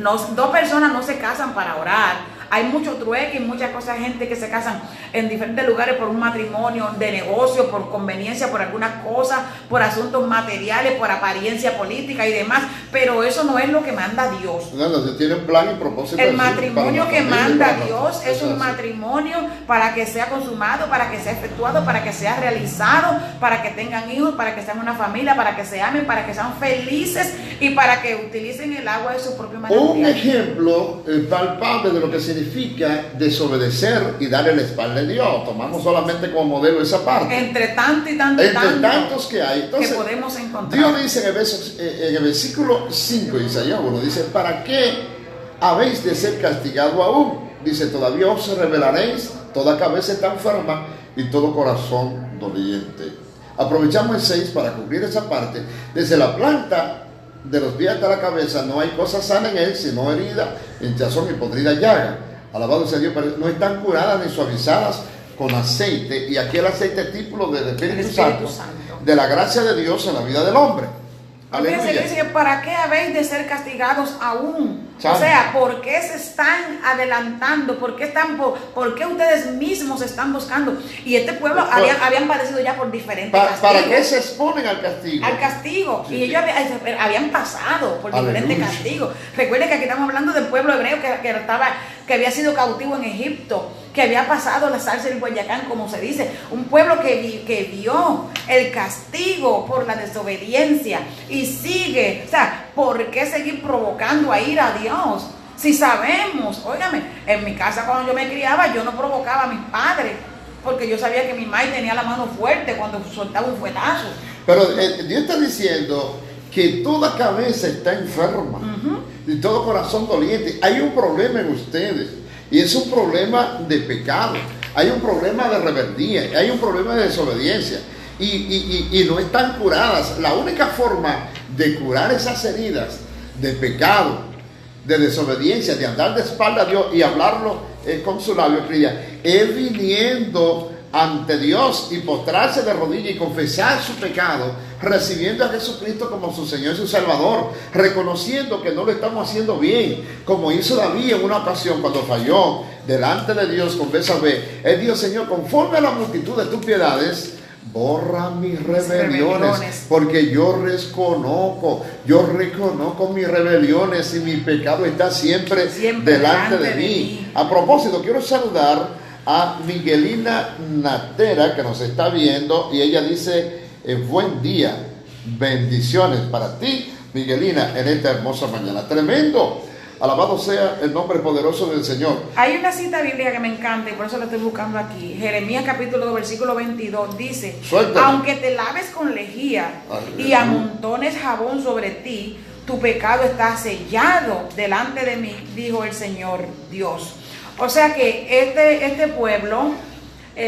dos personas no se casan para orar. hay mucho trueque y muchas cosas, gente que se casan en diferentes lugares por un matrimonio de negocio, por conveniencia, por algunas cosas, por asuntos materiales, por apariencia política y demás, pero eso no es lo que manda Dios. No, tiene un plan y propósito. El matrimonio que manda Dios es un matrimonio para que sea consumado, para que sea efectuado, para que sea realizado, para que tengan hijos, para que sean una familia, para que se amen, para que sean felices y para que utilicen el agua de su propio manantial. Un ejemplo palpable de lo que significa desobedecer y darle la espalda a Dios. Tomamos solamente como modelo esa parte. Entre tanto y tanto tantos que hay. Entonces, que podemos encontrar. Dios dice en el versículo 5 de Isaías 1, dice, ¿para qué habéis de ser castigado aún? Dice, todavía os revelaréis, toda cabeza está enferma y todo corazón doliente. Aprovechamos el 6 para cubrir esa parte. Desde la planta de los pies hasta la cabeza no hay cosa sana en él, sino herida, hinchazón y podrida llaga. Alabado sea Dios, pero no están curadas ni suavizadas con aceite. Y aquí el aceite es título del Espíritu Santo, de la gracia de Dios en la vida del hombre. Aleluya. Dice, ¿para qué habéis de ser castigados aún? O sea, ¿por qué se están adelantando? ¿Por qué ustedes mismos están buscando? Y este pueblo habían padecido ya por diferentes castigos. ¿Para qué se exponen al castigo? Al castigo. Sí, y ellos habían pasado por diferentes castigos. Recuerden que aquí estamos hablando del pueblo hebreo que había sido cautivo en Egipto, que había pasado la salsa del Guayacán, como se dice. Un pueblo que vio el castigo por la desobediencia y sigue. O sea, ¿por qué seguir provocando a ira a Dios? Si sabemos, óigame, en mi casa cuando yo me criaba, yo no provocaba a mis padres, porque yo sabía que mi madre tenía la mano fuerte cuando soltaba un fuetazo. Pero Dios está diciendo que toda cabeza está enferma y todo corazón doliente. Hay un problema en ustedes y es un problema de pecado, hay un problema de rebeldía, hay un problema de desobediencia y no están curadas. La única forma de curar esas heridas de pecado, de desobediencia, de andar de espalda a Dios y hablarlo con su labio, es viniendo ante Dios y postrarse de rodillas y confesar su pecado, recibiendo a Jesucristo como su Señor y su Salvador, reconociendo que no lo estamos haciendo bien, como hizo David en una ocasión cuando falló delante de Dios con Betsabé. Él dijo, Señor, conforme a la multitud de tus piedades, borra mis rebeliones, porque yo reconozco mis rebeliones y mi pecado está siempre delante de mí. A propósito, quiero saludar a Miguelina Natera, que nos está viendo, y ella dice, buen día, bendiciones para ti, Miguelina, en esta hermosa mañana. Tremendo. Alabado sea el nombre poderoso del Señor. Hay una cita bíblica que me encanta y por eso la estoy buscando aquí. Jeremías capítulo 2, versículo 22 dice, suéltame. Aunque te laves con lejía y amontones jabón sobre ti, tu pecado está sellado delante de mí, dijo el Señor Dios. O sea que este pueblo,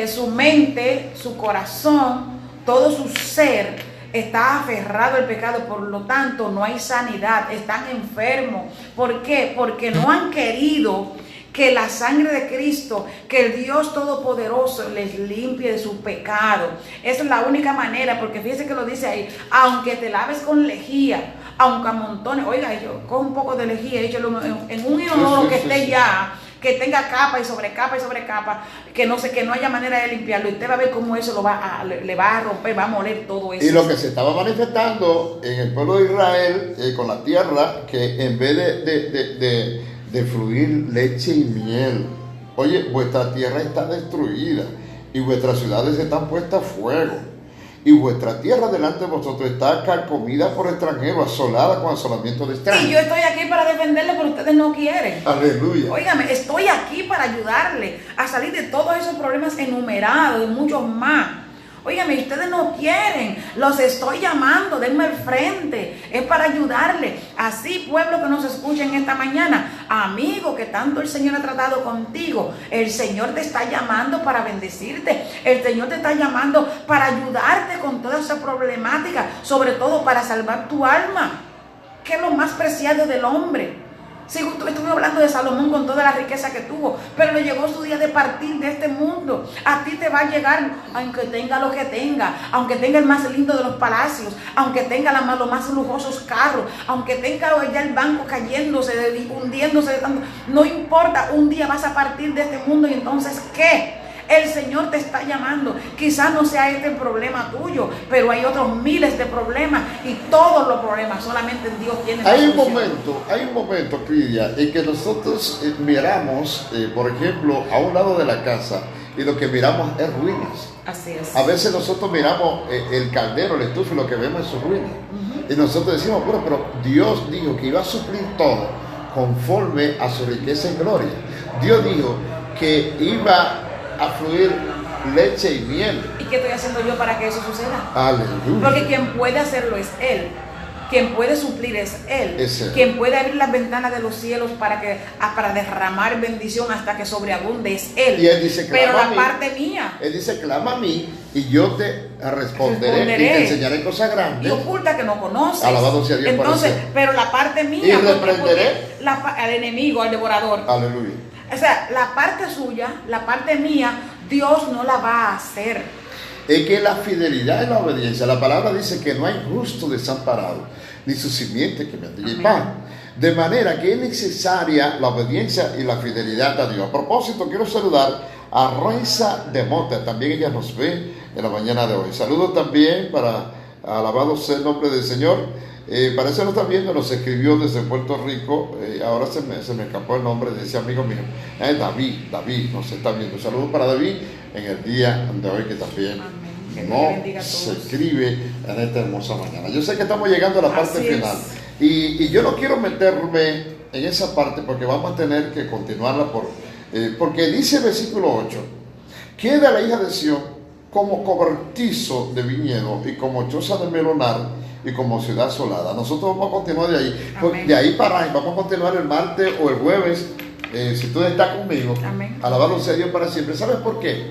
su mente, su corazón, todo su ser está aferrado al pecado, por lo tanto no hay sanidad, están enfermos. ¿Por qué? Porque no han querido que la sangre de Cristo, que el Dios Todopoderoso les limpie de su pecado. Esa es la única manera, porque fíjense que lo dice ahí, aunque te laves con lejía, aunque amontones, oiga, yo cojo un poco de lejía, échalo en un inodoro que esté ya, que tenga capa y sobre capa y sobre capa, que no haya manera de limpiarlo, y usted va a ver cómo eso le va a romper, va a moler todo eso. Y lo que se estaba manifestando en el pueblo de Israel con la tierra, que en vez de fluir leche y miel, oye, vuestra tierra está destruida y vuestras ciudades están puestas a fuego. Y vuestra tierra delante de vosotros está carcomida por extranjeros, asolada con asolamiento de extranjeros. Y yo estoy aquí para defenderle, pero ustedes no quieren. Aleluya. Óigame, estoy aquí para ayudarle a salir de todos esos problemas enumerados y muchos más. Óigame, ustedes no quieren, los estoy llamando, denme el frente, es para ayudarle. Así, pueblo que nos escucha en esta mañana, amigo, que tanto el Señor ha tratado contigo, el Señor te está llamando para bendecirte, el Señor te está llamando para ayudarte con toda esa problemática, sobre todo para salvar tu alma, que es lo más preciado del hombre. Sí, estuve hablando de Salomón con toda la riqueza que tuvo, pero le llegó su día de partir de este mundo. A ti te va a llegar, aunque tenga lo que tenga, aunque tenga el más lindo de los palacios, aunque tenga los más lujosos carros, aunque tenga ya el banco cayéndose, hundiéndose, no importa, un día vas a partir de este mundo. Y entonces, ¿qué? El Señor te está llamando. Quizás no sea este el problema tuyo, pero hay otros miles de problemas, y todos los problemas solamente Dios tiene la solución. Hay un momento, Clidia, en que nosotros miramos, por ejemplo, a un lado de la casa, y lo que miramos es ruinas. Así es. A veces nosotros miramos el caldero, el estufa, y lo que vemos es su ruina. Y nosotros decimos, bueno, pero Dios dijo que iba a suplir todo conforme a su riqueza en gloria. Dios dijo que iba a fluir leche y miel. ¿Y qué estoy haciendo yo para que eso suceda? Aleluya. Porque quien puede hacerlo es Él. Quien puede suplir es Él. Quien puede abrir las ventanas de los cielos para derramar bendición hasta que sobreabunde es Él. Y Él dice, pero la parte mía. Él dice, clama a mí y yo te responderé y te enseñaré cosas grandes. Y oculta que no conoces. Alabado sea Dios. Entonces, pero la parte mía. Y reprenderé al enemigo, al devorador. Aleluya. O sea, la parte suya, la parte mía, Dios no la va a hacer. Es que la fidelidad y la obediencia, la palabra dice que no hay justo desamparado, ni su simiente que mendigue pan. De manera que es necesaria la obediencia y la fidelidad a Dios. A propósito, quiero saludar a Raiza de Mota, también ella nos ve en la mañana de hoy. Saludos también para, alabado sea el nombre del Señor. Parece no está viendo, nos escribió desde Puerto Rico, ahora se me escapó el nombre de ese amigo mío, David nos está viendo. Saludos para David en el día de hoy, que también se escribe en esta hermosa mañana. Yo sé que estamos llegando a la parte final, y yo no quiero meterme en esa parte porque vamos a tener que continuarla porque dice el versículo 8, queda la hija de Sión como cobertizo de viñedo y como choza de melonar y como ciudad asolada. Nosotros vamos a continuar de ahí. De ahí para ahí, vamos a continuar el martes o el jueves, si tú estás conmigo. Amén. Alabado sea Dios para siempre. ¿Sabes por qué?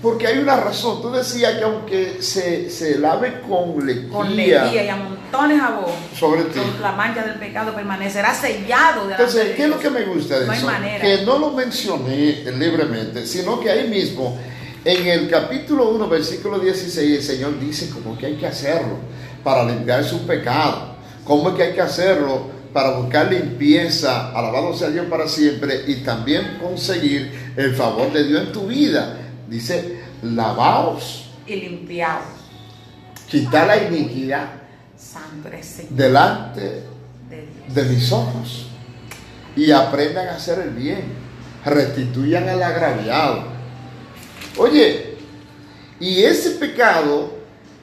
Porque hay una razón. Tú decías que aunque se lave con lejía y a montones jabón sobre ti, la mancha del pecado permanecerá sellado delante de entonces, Dios. ¿qué es lo que me gusta de No eso? hay manera. Que no lo mencioné libremente, sino que ahí mismo, en el capítulo 1, versículo 16, el Señor dice cómo que hay que hacerlo para limpiar su pecado, cómo es que hay que hacerlo para buscar limpieza, alabado sea Dios para siempre, y también conseguir el favor de Dios en tu vida. Dice, lavaos y limpiaos, quitar la iniquidad santo eres Señor delante de mis ojos, y aprendan a hacer el bien, restituyan al agraviado. Oye, y ese pecado,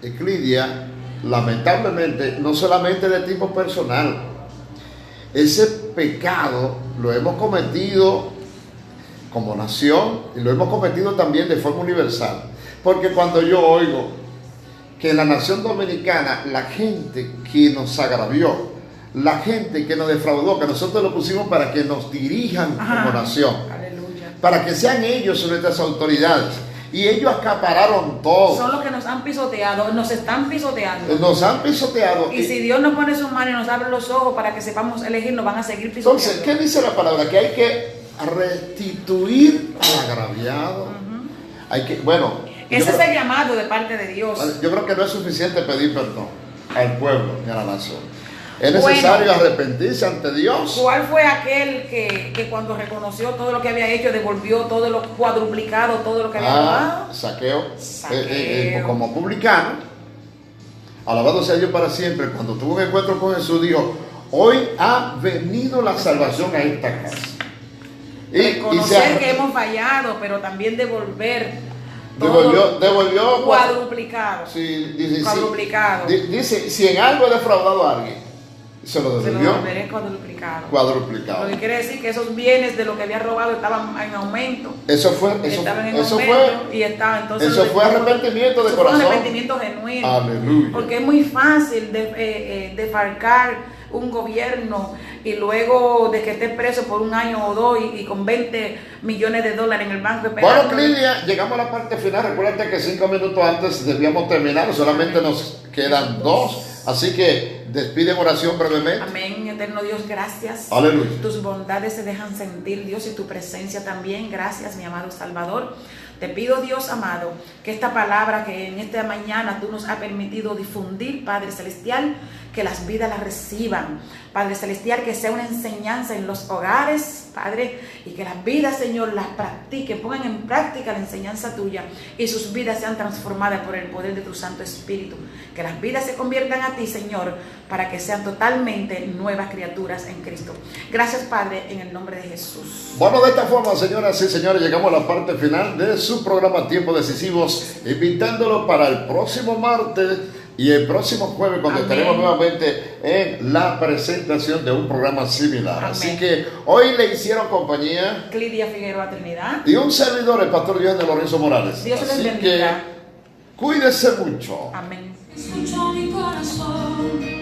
Eclidia, lamentablemente, no solamente de tipo personal, ese pecado lo hemos cometido como nación y lo hemos cometido también de forma universal. Porque cuando yo oigo que en la nación dominicana la gente que nos agravió, la gente que nos defraudó, que nosotros lo pusimos para que nos dirijan como nación, aleluya, para que sean ellos nuestras autoridades, y ellos acapararon todo. Son los que nos han pisoteado, nos están pisoteando. Nos han pisoteado. Y si Dios nos pone su mano y nos abre los ojos para que sepamos elegir, nos van a seguir pisoteando. Entonces, ¿qué dice la palabra? Que hay que restituir al agraviado. Hay que, bueno, ese es el llamado de parte de Dios. Yo creo que no es suficiente pedir perdón al pueblo y a la nación. Es necesario arrepentirse ante Dios. ¿Cuál fue aquel que cuando reconoció todo lo que había hecho, devolvió todo lo cuadruplicado, todo lo que había robado? Saqueo. Como publicano, alabado sea Dios para siempre, cuando tuvo un encuentro con Jesús, dijo, hoy ha venido la salvación a esta casa. Reconocer que hemos fallado, pero también devolvió cuadruplicado. Sí, dice, cuadruplicado. Dice, si en algo he defraudado a alguien, se lo devolveré cuadruplicado. Lo que quiere decir que esos bienes de lo que había robado estaban en aumento. Eso fue arrepentimiento de corazón. Fue arrepentimiento genuino. Aleluya. Porque es muy fácil defalcar un gobierno y luego de que esté preso por un año o dos y con 20 millones de dólares en el banco esperando. Bueno, Clidia, llegamos a la parte final. Recuerda que 5 minutos antes debíamos terminar, solamente nos quedan 2. Así que despide en oración brevemente. Amén. eterno Dios, gracias. Aleluya. Tus bondades se dejan sentir, Dios, y tu presencia también. Gracias, mi amado Salvador. Te pido, Dios amado, que esta palabra que en esta mañana tú nos has permitido difundir, Padre Celestial, que las vidas las reciban. Padre Celestial, que sea una enseñanza en los hogares, Padre, y que las vidas, Señor, las practiquen, pongan en práctica la enseñanza tuya y sus vidas sean transformadas por el poder de tu Santo Espíritu. Que las vidas se conviertan a ti, Señor, para que sean totalmente nuevas criaturas en Cristo. Gracias, Padre, en el nombre de Jesús. Bueno, de esta forma, señoras y señores, llegamos a la parte final de su programa Tiempos Decisivos, invitándolo para el próximo martes y el próximo jueves, cuando estaremos nuevamente en la presentación de un programa similar. Amén. Así que hoy le hicieron compañía Clidia Figueroa Trinidad y un servidor, el pastor Johan de Lorenzo Morales. Dios les Así bendiga. que cuídese mucho. Amén. Escuchó mi corazón.